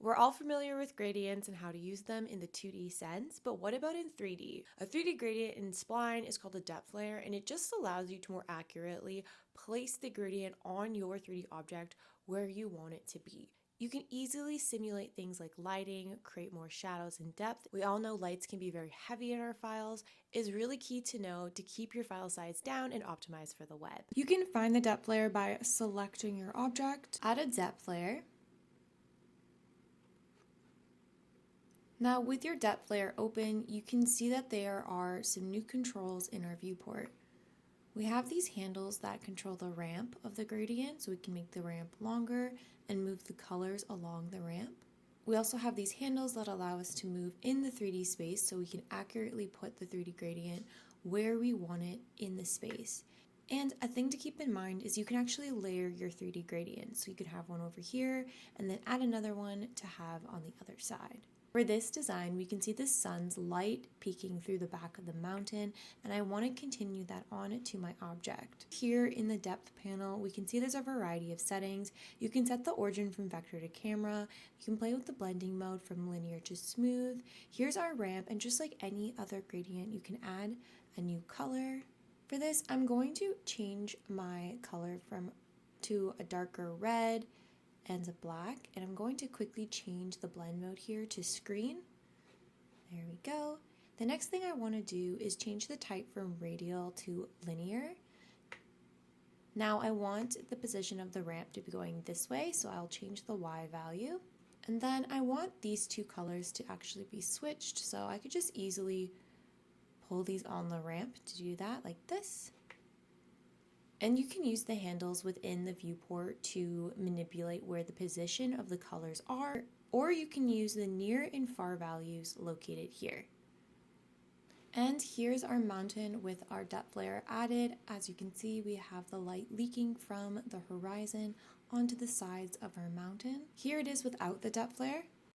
We're all familiar with gradients and how to use them in the 2D sense, but what about in 3D? A 3D gradient in Spline is called a depth layer, and it just allows you to more accurately place the gradient on your 3D object where you want it to be. You can easily simulate things like lighting, create more shadows and depth. We all know lights can be very heavy in our files. It's really key to know to keep your file size down and optimize for the web. You can find the depth layer by selecting your object, add a depth layer. Now with your depth layer open, you can see that there are some new controls in our viewport. We have these handles that control the ramp of the gradient, so we can make the ramp longer and move the colors along the ramp. We also have these handles that allow us to move in the 3D space, so we can accurately put the 3D gradient where we want it in the space. And a thing to keep in mind is you can actually layer your 3D gradient. So you could have one over here and then add another one to have on the other side. For this design, we can see the sun's light peeking through the back of the mountain, and I want to continue that on to my object. Here in the depth panel, we can see there's a variety of settings. You can set the origin from vector to camera. You can play with the blending mode from linear to smooth. Here's our ramp, and just like any other gradient, you can add a new color. For this, I'm going to change my color to a darker red and a black, and I'm going to quickly change the blend mode here to screen. There we go. The next thing I want to do is change the type from radial to linear. Now I want the position of the ramp to be going this way, so I'll change the Y value. And then I want these two colors to actually be switched, so I could just easily pull these on the ramp to do that like this. And you can use the handles within the viewport to manipulate where the position of the colors are, or you can use the near and far values located here. And here's our mountain with our depth layer added. As you can see, we have the light leaking from the horizon onto the sides of our mountain. Here it is without the depth layer.